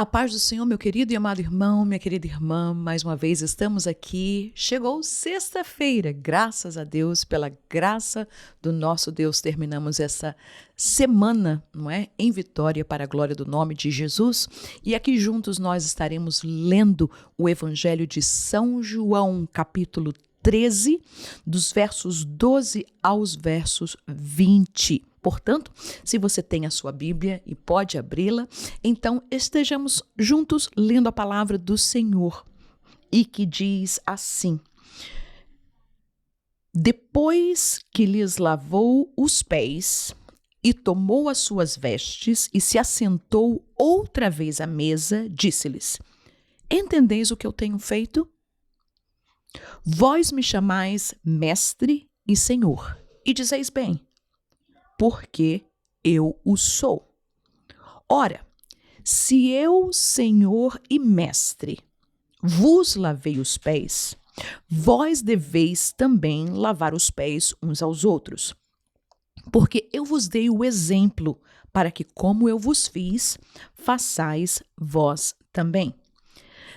A paz do Senhor, meu querido e amado irmão, minha querida irmã, mais uma vez estamos aqui. Chegou sexta-feira, graças a Deus, pela graça do nosso Deus, terminamos essa semana, não é? Em vitória para a glória do nome de Jesus. E aqui juntos nós estaremos lendo o Evangelho de São João, capítulo 13, dos versos 12 aos versos 20. Portanto, se você tem a sua Bíblia e pode abri-la, então estejamos juntos lendo a palavra do Senhor, e que diz assim: Depois que lhes lavou os pés e tomou as suas vestes e se assentou outra vez à mesa, disse-lhes: Entendeis o que eu tenho feito? Vós me chamais mestre e senhor, e dizeis bem, porque eu o sou. Ora, se eu, Senhor e Mestre, vos lavei os pés, vós deveis também lavar os pés uns aos outros. Porque eu vos dei o exemplo, para que, como eu vos fiz, façais vós também.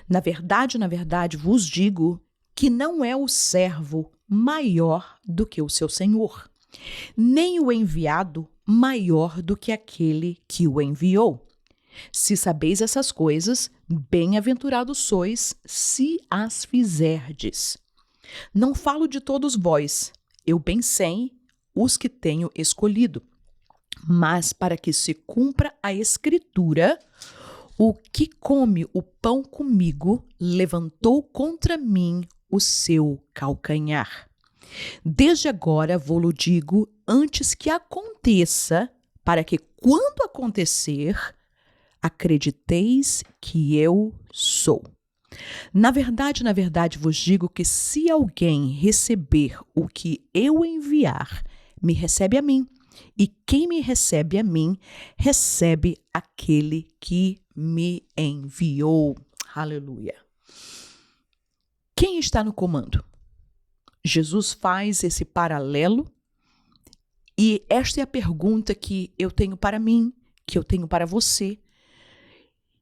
Na verdade, vos digo que não é o servo maior do que o seu senhor, nem o enviado maior do que aquele que o enviou. Se sabeis essas coisas, bem-aventurados sois se as fizerdes. Não falo de todos vós, eu bem sei os que tenho escolhido, mas para que se cumpra a Escritura, o que come o pão comigo levantou contra mim o seu calcanhar. Desde agora vou-lo digo antes que aconteça, para que, quando acontecer, acrediteis que eu sou. Na verdade, vos digo que se alguém receber o que eu enviar, me recebe a mim, e quem me recebe a mim, recebe aquele que me enviou. Aleluia. Quem está no comando? Jesus faz esse paralelo, e esta é a pergunta que eu tenho para mim, que eu tenho para você,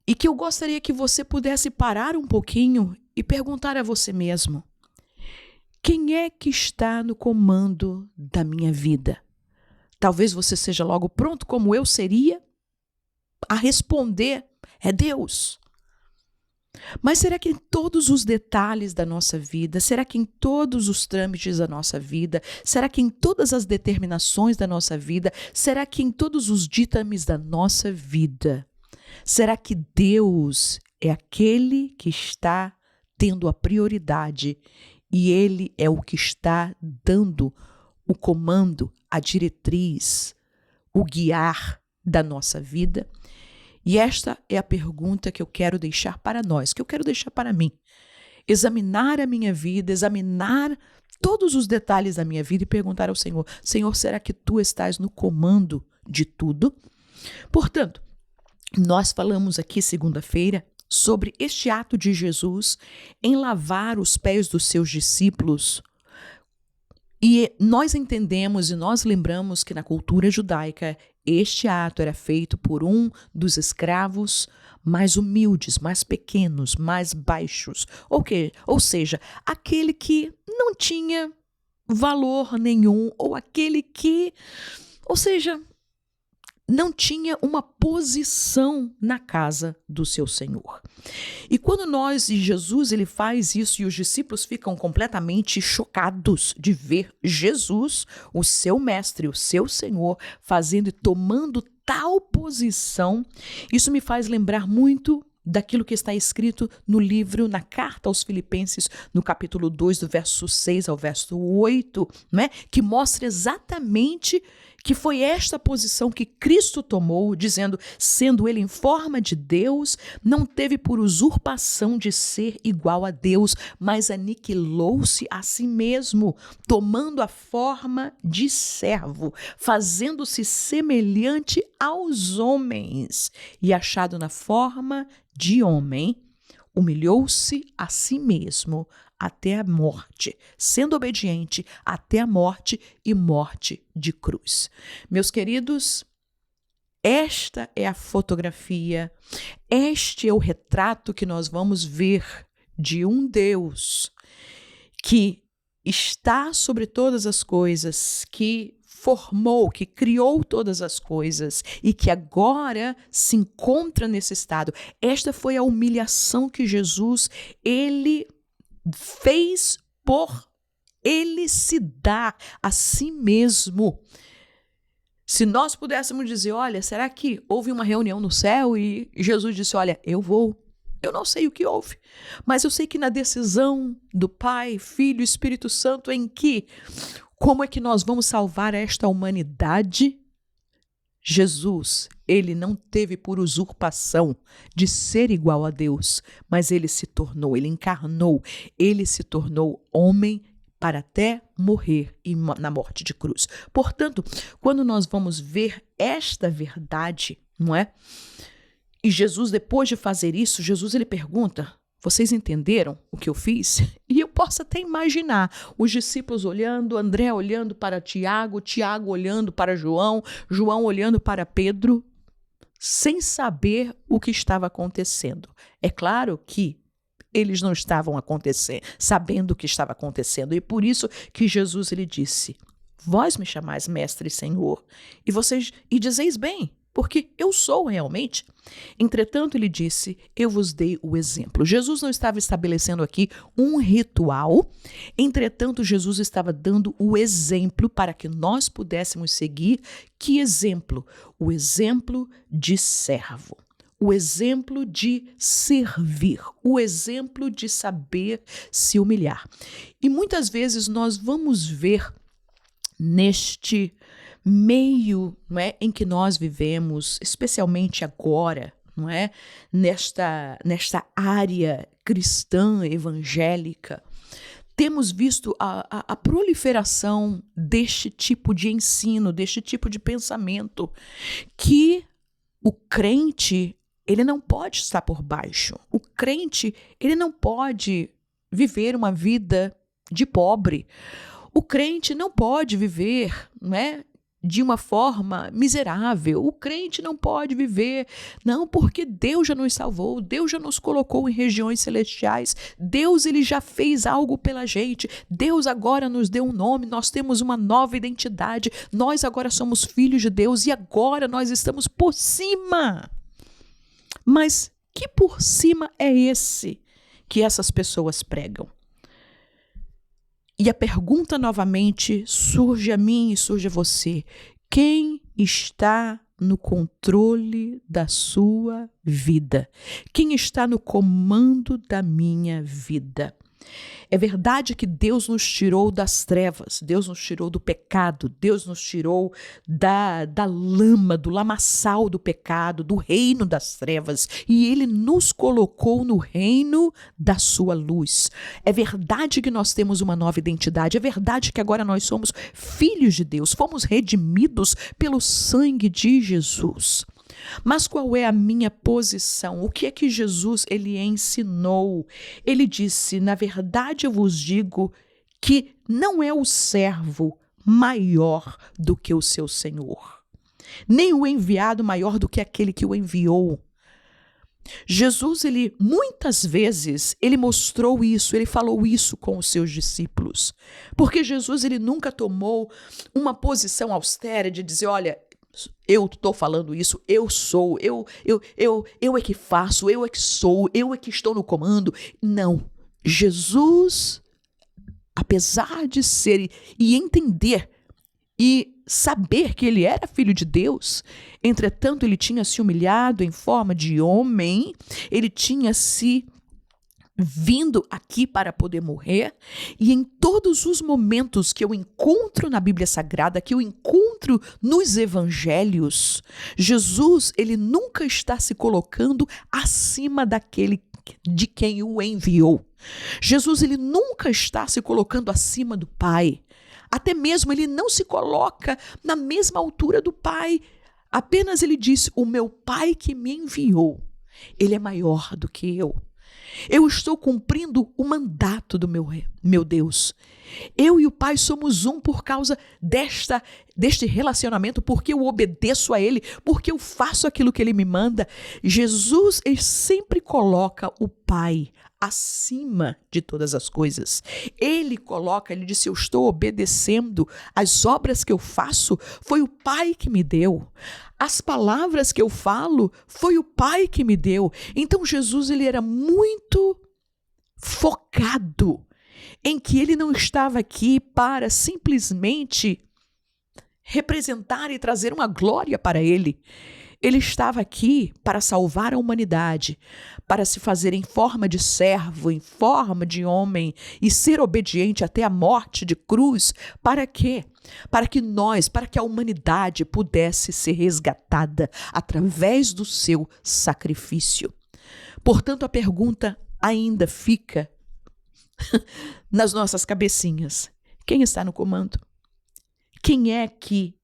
e que eu gostaria que você pudesse parar um pouquinho e perguntar a você mesmo: quem é que está no comando da minha vida? Talvez você seja logo pronto, como eu seria, a responder: é Deus. Mas será que em todos os detalhes da nossa vida, será que em todos os trâmites da nossa vida, será que em todas as determinações da nossa vida, será que em todos os ditames da nossa vida, será que Deus é aquele que está tendo a prioridade e Ele é o que está dando o comando, a diretriz, o guiar da nossa vida? E esta é a pergunta que eu quero deixar para nós, que eu quero deixar para mim. Examinar a minha vida, examinar todos os detalhes da minha vida e perguntar ao Senhor: Senhor, será que Tu estás no comando de tudo? Portanto, nós falamos aqui segunda-feira sobre este ato de Jesus em lavar os pés dos seus discípulos. E nós entendemos e nós lembramos que na cultura judaica este ato era feito por um dos escravos mais humildes, mais pequenos, mais baixos. Ou seja, aquele que não tinha valor nenhum, ou aquele que, não tinha uma posição na casa do seu Senhor. E quando Jesus ele faz isso e os discípulos ficam completamente chocados de ver Jesus, o seu mestre, o seu Senhor, fazendo e tomando tal posição, isso me faz lembrar muito daquilo que está escrito no livro, na carta aos Filipenses, no capítulo 2, do verso 6 ao verso 8, né? Que mostra exatamente que foi esta posição que Cristo tomou, dizendo: sendo ele em forma de Deus, não teve por usurpação de ser igual a Deus, mas aniquilou-se a si mesmo, tomando a forma de servo, fazendo-se semelhante aos homens, e achado na forma de homem, humilhou-se a si mesmo até a morte, sendo obediente até a morte e morte de cruz. Meus queridos, esta é a fotografia, este é o retrato que nós vamos ver de um Deus que está sobre todas as coisas, que formou, que criou todas as coisas e que agora se encontra nesse estado. Esta foi a humilhação que Jesus, ele fez por ele se dar a si mesmo. Se nós pudéssemos dizer, olha, será que houve uma reunião no céu e Jesus disse, olha, eu vou. Eu não sei o que houve, mas eu sei que na decisão do Pai, Filho e Espírito Santo em que, como é que nós vamos salvar esta humanidade? Jesus, ele não teve por usurpação de ser igual a Deus, mas ele se tornou, ele encarnou, ele se tornou homem para até morrer na morte de cruz. Portanto, quando nós vamos ver esta verdade, não é? E Jesus, depois de fazer isso, Jesus ele pergunta, vocês entenderam o que eu fiz? E eu posso até imaginar os discípulos olhando, André olhando para Tiago, Tiago olhando para João, João olhando para Pedro, sem saber o que estava acontecendo. É claro que eles não estavam sabendo o que estava acontecendo. E por isso que Jesus ele disse, vós me chamais mestre e senhor, e vocês dizeis bem, porque eu sou realmente. Entretanto, ele disse, eu vos dei o exemplo. Jesus não estava estabelecendo aqui um ritual, entretanto, Jesus estava dando o exemplo para que nós pudéssemos seguir. Que exemplo? O exemplo de servo. O exemplo de servir, o exemplo de saber se humilhar. E muitas vezes nós vamos ver neste meio, não é, em que nós vivemos, especialmente agora, não é, nesta área cristã evangélica, temos visto a proliferação deste tipo de ensino, deste tipo de pensamento, que o crente, ele não pode estar por baixo. O crente, ele não pode viver uma vida de pobre. O crente não pode viver, não é, de uma forma miserável. O crente não pode viver, não, porque Deus já nos salvou, Deus já nos colocou em regiões celestiais, Deus ele já fez algo pela gente, Deus agora nos deu um nome, nós temos uma nova identidade, nós agora somos filhos de Deus e agora nós estamos por cima. Mas que por cima é esse que essas pessoas pregam? E a pergunta novamente surge a mim e surge a você. Quem está no controle da sua vida? Quem está no comando da minha vida? É verdade que Deus nos tirou das trevas, Deus nos tirou do pecado, Deus nos tirou da lama, do lamaçal do pecado, do reino das trevas, e Ele nos colocou no reino da sua luz. É verdade que nós temos uma nova identidade, é verdade que agora nós somos filhos de Deus, fomos redimidos pelo sangue de Jesus. Mas qual é a minha posição? O que é que Jesus ele ensinou? Ele disse, na verdade eu vos digo que não é o servo maior do que o seu senhor, nem o enviado maior do que aquele que o enviou. Jesus, ele muitas vezes, ele mostrou isso, ele falou isso com os seus discípulos, porque Jesus, ele nunca tomou uma posição austera de dizer, olha, eu estou falando isso, eu sou, eu é que faço, eu é que sou, eu é que estou no comando. Não, Jesus, apesar de ser e entender e saber que ele era filho de Deus, entretanto ele tinha se humilhado em forma de homem, ele tinha se vindo aqui para poder morrer, e em todos os momentos que eu encontro na Bíblia Sagrada, que eu encontro nos evangelhos, Jesus, ele nunca está se colocando acima daquele de quem o enviou. Jesus, ele nunca está se colocando acima do Pai. Até mesmo ele não se coloca na mesma altura do Pai. Apenas ele diz, o meu Pai que me enviou, ele é maior do que eu. Eu estou cumprindo o mandato do meu Deus. Eu e o Pai somos um por causa deste relacionamento, porque eu obedeço a Ele, porque eu faço aquilo que Ele me manda. Jesus, ele sempre coloca o Pai acima de todas as coisas. Ele disse, eu estou obedecendo. As obras que eu faço, foi o Pai que me deu. As palavras que eu falo, foi o Pai que me deu. Então Jesus, ele era muito focado em que ele não estava aqui para simplesmente representar e trazer uma glória para ele. Ele estava aqui para salvar a humanidade, para se fazer em forma de servo, em forma de homem e ser obediente até a morte de cruz. Para quê? Para que a humanidade pudesse ser resgatada através do seu sacrifício. Portanto, a pergunta ainda fica nas nossas cabecinhas. Quem está no comando? Quem é que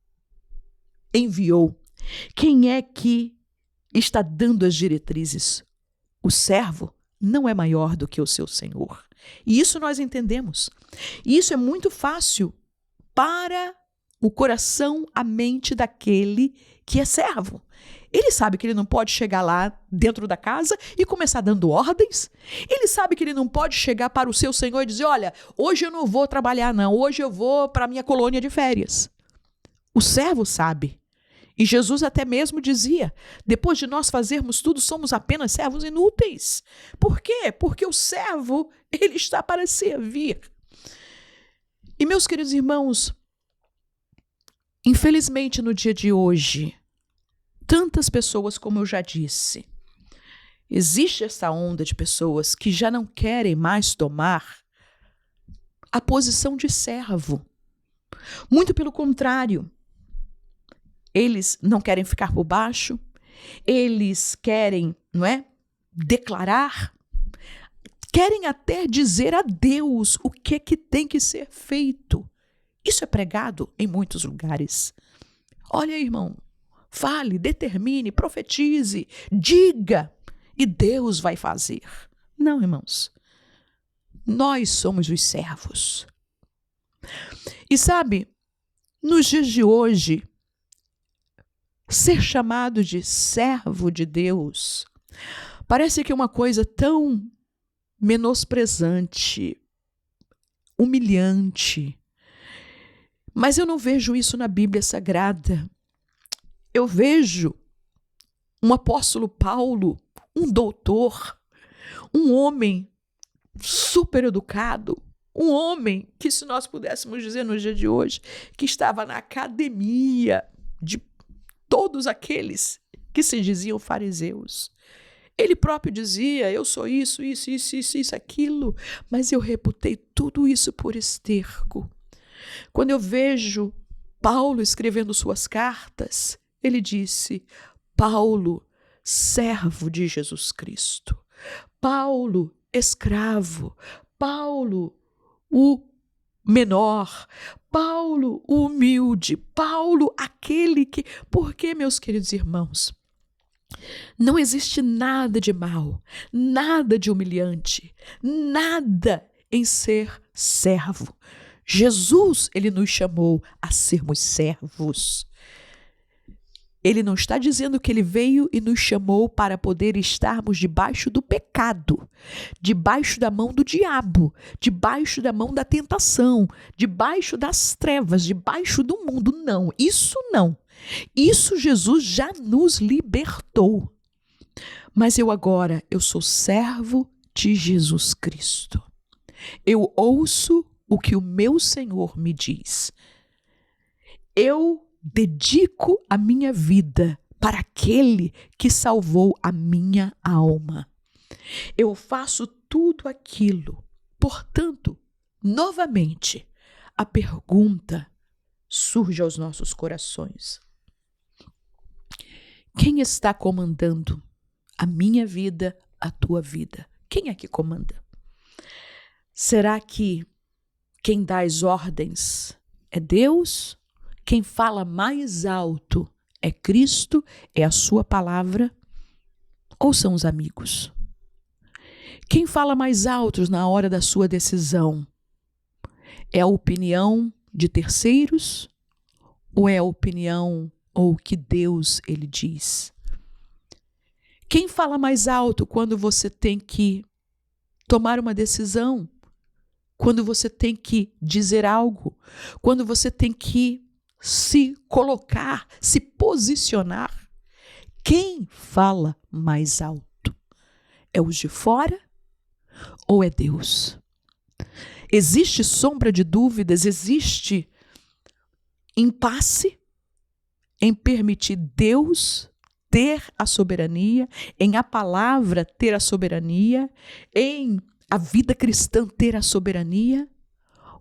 enviou? Quem é que está dando as diretrizes? O servo não é maior do que o seu senhor. E isso nós entendemos. E isso é muito fácil para o coração, a mente daquele que é servo. Ele sabe que ele não pode chegar lá dentro da casa e começar dando ordens. Ele sabe que ele não pode chegar para o seu senhor e dizer, olha, hoje eu não vou trabalhar não, hoje eu vou para a minha colônia de férias. O servo sabe. E Jesus até mesmo dizia, depois de nós fazermos tudo, somos apenas servos inúteis. Por quê? Porque o servo, ele está para servir. E meus queridos irmãos, infelizmente no dia de hoje, tantas pessoas, como eu já disse, existe essa onda de pessoas que já não querem mais tomar a posição de servo. Muito pelo contrário, eles não querem ficar por baixo, eles querem, declarar, querem até dizer a Deus o que é que tem que ser feito. Isso é pregado em muitos lugares. Olha, irmão, fale, determine, profetize, diga, e Deus vai fazer. Não, irmãos, nós somos os servos. E sabe, nos dias de hoje, ser chamado de servo de Deus parece que é uma coisa tão menosprezante, humilhante. Mas eu não vejo isso na Bíblia Sagrada. Eu vejo um apóstolo Paulo, um doutor, um homem super educado, um homem que, se nós pudéssemos dizer no dia de hoje, que estava na academia de todos aqueles que se diziam fariseus. Ele próprio dizia, eu sou isso, aquilo, mas eu reputei tudo isso por esterco. Quando eu vejo Paulo escrevendo suas cartas, ele disse, Paulo, servo de Jesus Cristo. Paulo, escravo. Paulo, o menor. Paulo, o humilde. Paulo, aquele que... Porque, meus queridos irmãos, não existe nada de mal, nada de humilhante, nada em ser servo. Jesus, ele nos chamou a sermos servos. Ele não está dizendo que ele veio e nos chamou para poder estarmos debaixo do pecado, debaixo da mão do diabo, debaixo da mão da tentação, debaixo das trevas, debaixo do mundo. Não, isso não. Isso Jesus já nos libertou. Mas eu sou servo de Jesus Cristo. Eu ouço o que o meu Senhor me diz. Eu dedico a minha vida para aquele que salvou a minha alma. Eu faço tudo aquilo. Portanto, novamente, a pergunta surge aos nossos corações. Quem está comandando a minha vida, a tua vida? Quem é que comanda? Será que quem dá as ordens é Deus? Quem fala mais alto é Cristo? É a sua palavra? Ou são os amigos? Quem fala mais alto na hora da sua decisão? É a opinião de terceiros ou é a opinião ou o que Deus ele diz? Quem fala mais alto quando você tem que tomar uma decisão? Quando você tem que dizer algo? Quando você tem que se colocar, se posicionar? Quem fala mais alto? É os de fora ou é Deus? Existe sombra de dúvidas, existe impasse em permitir Deus ter a soberania, em a palavra ter a soberania, em a vida cristã ter a soberania?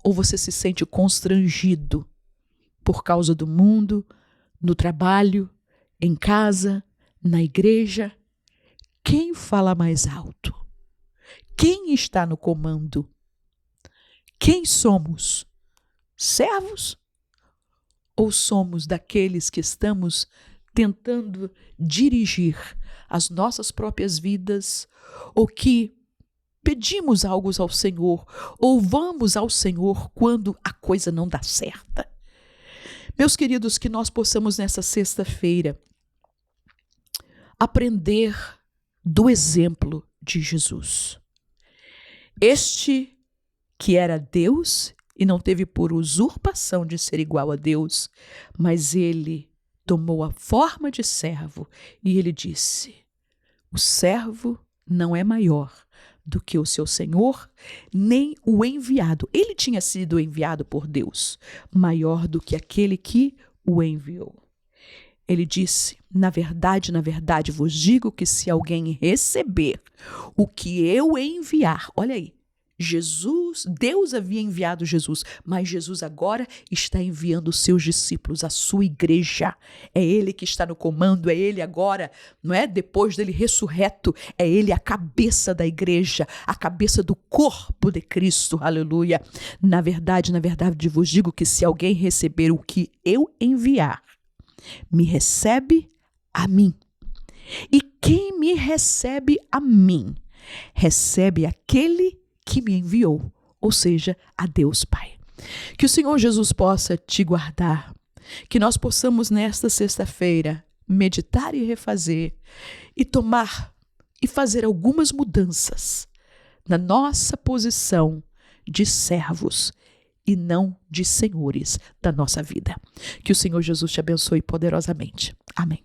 Ou você se sente constrangido por causa do mundo, no trabalho, em casa, na igreja? Quem fala mais alto? Quem está no comando? Quem somos? Servos? Ou somos daqueles que estamos tentando dirigir as nossas próprias vidas, ou que pedimos algo ao Senhor, ou vamos ao Senhor quando a coisa não dá certa? Meus queridos, que nós possamos nessa sexta-feira aprender do exemplo de Jesus. Este que era Deus e não teve por usurpação de ser igual a Deus, mas ele tomou a forma de servo e ele disse: o servo não é maior do que o seu senhor, nem o enviado. Ele tinha sido enviado por Deus, maior do que aquele que o enviou. Ele disse: na verdade, vos digo que se alguém receber o que eu enviar, olha aí, Jesus, Deus havia enviado Jesus, mas Jesus agora está enviando os seus discípulos, a sua igreja. É ele que está no comando, é ele agora, não é? Depois dele ressurreto, é ele a cabeça da igreja, a cabeça do corpo de Cristo, aleluia. Na verdade, vos digo que se alguém receber o que eu enviar, me recebe a mim. E quem me recebe a mim, recebe aquele que me enviou, ou seja, a Deus Pai. Que o Senhor Jesus possa te guardar, que nós possamos nesta sexta-feira meditar e refazer e tomar e fazer algumas mudanças na nossa posição de servos e não de senhores da nossa vida. Que o Senhor Jesus te abençoe poderosamente. Amém.